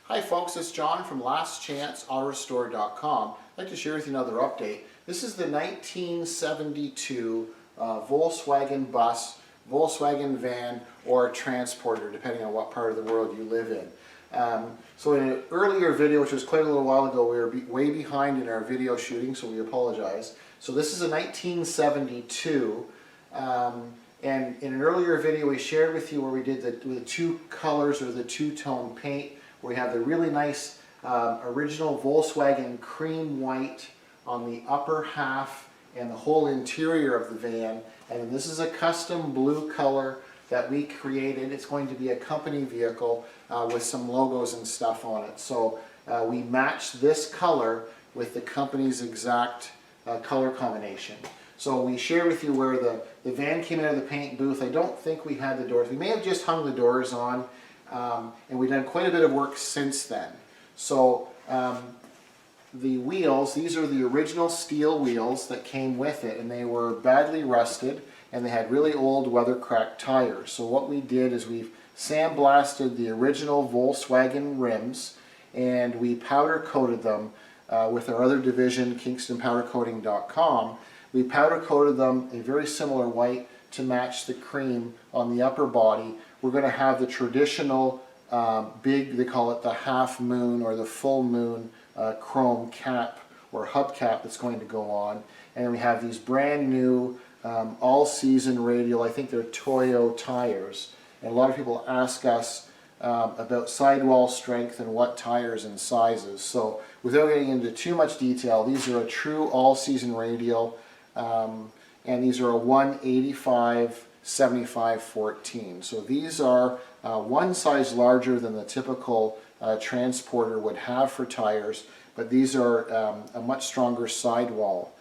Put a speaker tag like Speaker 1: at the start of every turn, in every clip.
Speaker 1: Hi folks, it's John from lastchanceautoresto.com. I'd like to share with you another update. This is the 1972 Volkswagen bus, Volkswagen van, or transporter, depending on what part of the world you live in. So in an earlier video, which was quite a little while ago, we were way behind in our video shooting, so we apologize. So this is a 1972, and in an earlier video we shared with you where we did the two colors, or the two-tone paint. We have the really nice original Volkswagen cream white on the upper half and the whole interior of the van. And then this is a custom blue color that we created. It's going to be a company vehicle with some logos and stuff on it. So we matched this color with the company's exact color combination. So we shared with you where the van came out of the paint booth. I don't think we had the doors. We may have just hung the doors on. And we've done quite a bit of work since then. So the wheels, these are the original steel wheels that came with it, and they were badly rusted and they had really old weather-cracked tires. So what we did is we've sandblasted the original Volkswagen rims and we powder coated them with our other division, KingstonPowderCoating.com. We powder coated them a very similar white to match the cream on the upper body. We're going to have the traditional big, they call it the half moon or the full moon chrome cap or hubcap that's going to go on. And we have these brand new all-season radial, I think they're Toyo tires. And a lot of people ask us about sidewall strength and what tires and sizes. So without getting into too much detail, these are a true all-season radial. And these are a 185/75/14. So these are one size larger than the typical transporter would have for tires, but these are a much stronger sidewall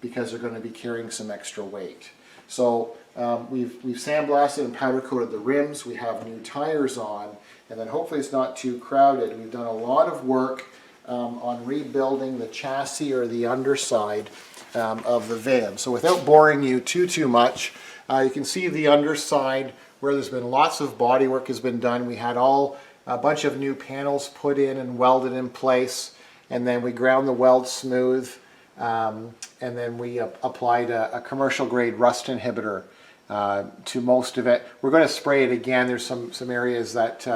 Speaker 1: because they're going to be carrying some extra weight. So we've sandblasted and powder coated the rims. We have new tires on, and then hopefully it's not too crowded. We've done a lot of work on rebuilding the chassis or the underside of the van. So without boring you too much, you can see the underside where there's been lots of body work has been done. We had a bunch of new panels put in and welded in place, and then we ground the weld smooth, and then we applied a commercial grade rust inhibitor to most of it. We're going to spray it again. There's some areas that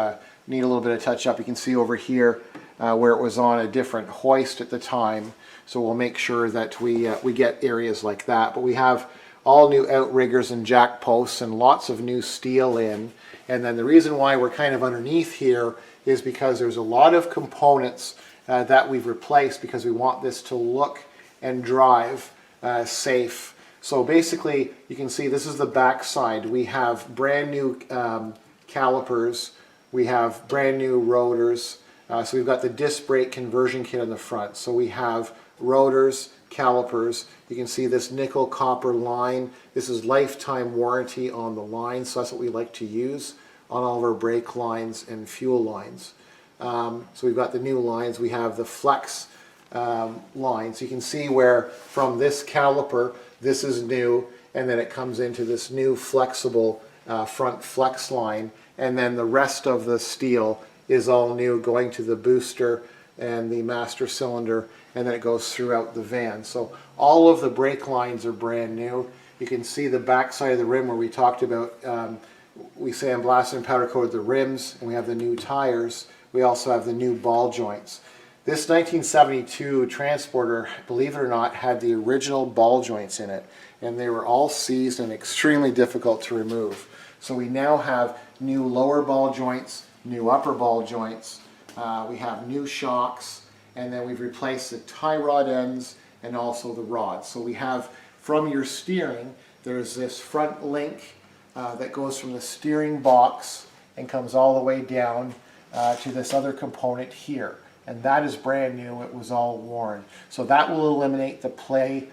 Speaker 1: need a little bit of touch up. You can see over here where it was on a different hoist at the time. So we'll make sure that we get areas like that. But we have all new outriggers and jack posts and lots of new steel in. And then the reason why we're kind of underneath here is because there's a lot of components that we've replaced because we want this to look and drive safe. So basically, you can see this is the back side. We have brand new calipers. We have brand new rotors. So we've got the disc brake conversion kit in the front. So we have rotors, calipers. You can see this nickel copper line. This is lifetime warranty on the line, so that's what we like to use on all of our brake lines and fuel lines. So we've got the new lines. We have the flex lines. You can see where from this caliper, this is new, and then it comes into this new flexible front flex line, and then the rest of the steel is all new, going to the booster and the master cylinder, and then it goes throughout the van. So all of the brake lines are brand new. You can see the back side of the rim where we talked about we sandblasted and powder coated the rims, and we have the new tires. We also have the new ball joints. This 1972 transporter, believe it or not, had the original ball joints in it, and they were all seized and extremely difficult to remove. So we now have new lower ball joints, new upper ball joints. We have new shocks, and then we've replaced the tie rod ends and also the rods. So we have, from your steering, there's this front link that goes from the steering box and comes all the way down to this other component here. And that is brand new. It was all worn. So that will eliminate the play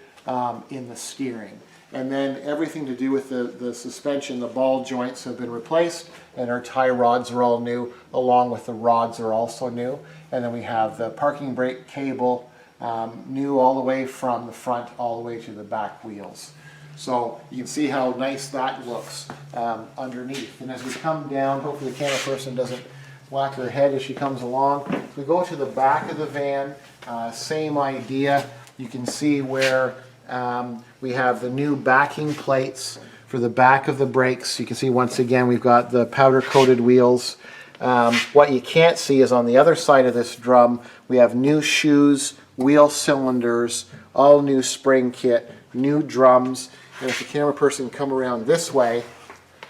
Speaker 1: in the steering. And then everything to do with the suspension, the ball joints have been replaced, and our tie rods are all new, along with the rods are also new. And then we have the parking brake cable, new all the way from the front all the way to the back wheels. So you can see how nice that looks underneath. And as we come down, hopefully the camera person doesn't whack her head as she comes along. We go to the back of the van, same idea. You can see where we have the new backing plates for the back of the brakes. You can see once again we've got the powder coated wheels. What you can't see is on the other side of this drum we have new shoes, wheel cylinders, all new spring kit, new drums. And if the camera person can come around this way,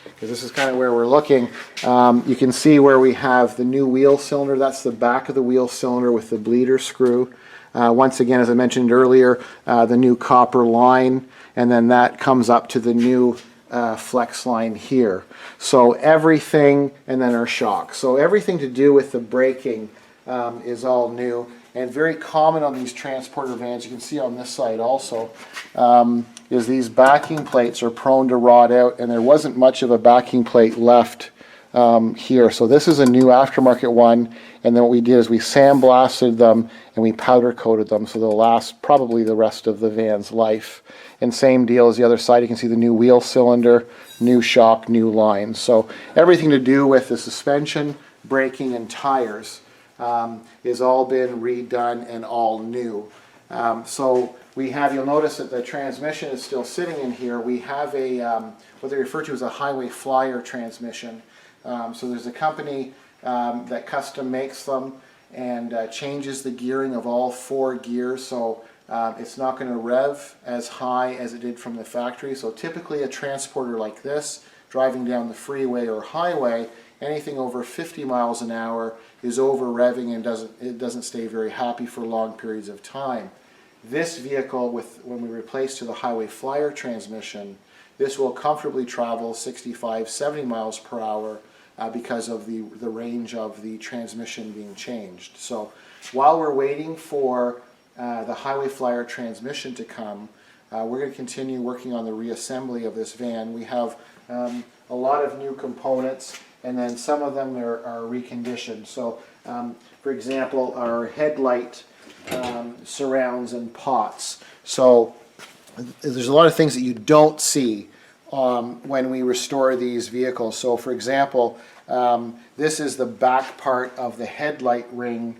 Speaker 1: because this is kind of where we're looking, you can see where we have the new wheel cylinder. That's the back of the wheel cylinder with the bleeder screw. Once again, as I mentioned earlier, the new copper line, and then that comes up to the new flex line here. So everything, and then our shocks. So everything to do with the braking is all new, and very common on these transporter vans. You can see on this side also, is these backing plates are prone to rot out, and there wasn't much of a backing plate left here. So this is a new aftermarket one, and then what we did is we sandblasted them and we powder coated them so they'll last probably the rest of the van's life. And same deal as the other side, you can see the new wheel cylinder, new shock, new lines. So everything to do with the suspension, braking, and tires is all been redone and all new. So we have, you'll notice that the transmission is still sitting in here. We have a, what they refer to as a highway flyer transmission. So there's a company that custom makes them and changes the gearing of all 4 gears, so it's not going to rev as high as it did from the factory. So typically a transporter like this, driving down the freeway or highway, anything over 50 miles an hour is over revving and it doesn't stay very happy for long periods of time. This vehicle, when we replace to the highway flyer transmission, this will comfortably travel 65, 70 miles per hour because of the range of the transmission being changed. So while we're waiting for the highway flyer transmission to come, we're going to continue working on the reassembly of this van. We have a lot of new components, and then some of them are reconditioned. So for example, our headlight surrounds and pots. So there's a lot of things that you don't see when we restore these vehicles. So for example, this is the back part of the headlight ring,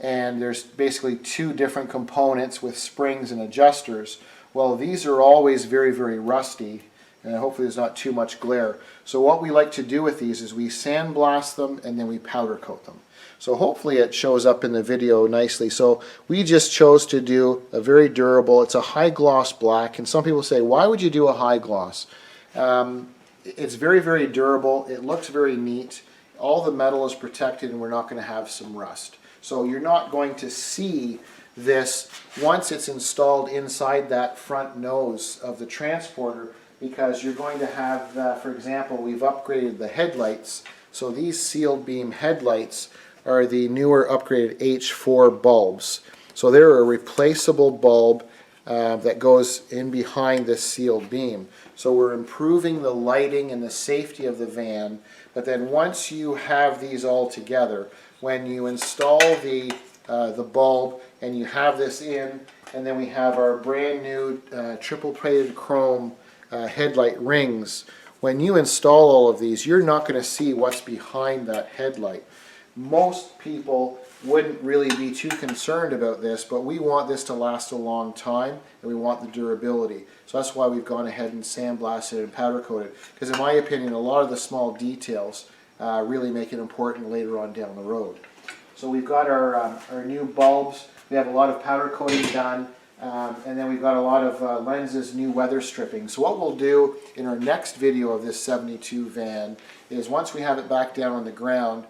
Speaker 1: and there's basically 2 different components with springs and adjusters. Well, these are always very, very rusty, and hopefully there's not too much glare. So what we like to do with these is we sandblast them and then we powder coat them. So hopefully it shows up in the video nicely. So we just chose to do a very durable, it's a high gloss black, and some people say, why would you do a high gloss? It's very, very durable, it looks very neat, all the metal is protected, and we're not going to have some rust. So you're not going to see this once it's installed inside that front nose of the transporter, because you're going to have, for example, we've upgraded the headlights. So these sealed beam headlights are the newer upgraded H4 bulbs. So they're a replaceable bulb that goes in behind this sealed beam. So we're improving the lighting and the safety of the van, but then once you have these all together, when you install the bulb and you have this in, and then we have our brand new triple plated chrome headlight rings, when you install all of these, you're not going to see what's behind that headlight. Most people wouldn't really be too concerned about this, but we want this to last a long time, and we want the durability. So that's why we've gone ahead and sandblasted and powder coated, because in my opinion a lot of the small details really make it important later on down the road. So we've got our new bulbs, we have a lot of powder coating done, and then we've got a lot of lenses, new weather stripping. So what we'll do in our next video of this 72 van is, once we have it back down on the ground,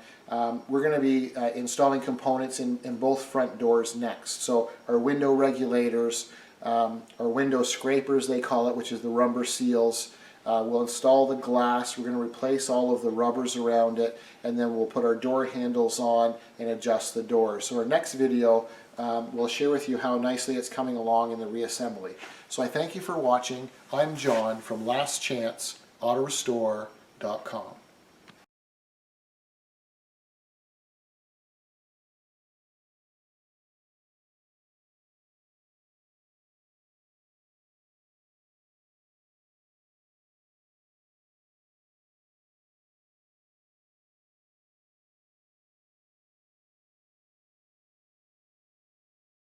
Speaker 1: we're going to be installing components in both front doors next. So our window regulators, our window scrapers they call it, which is the rubber seals. We'll install the glass, we're going to replace all of the rubbers around it, and then we'll put our door handles on and adjust the doors. So our next video, we'll share with you how nicely it's coming along in the reassembly. So I thank you for watching. I'm John from lastchanceautoresto.com.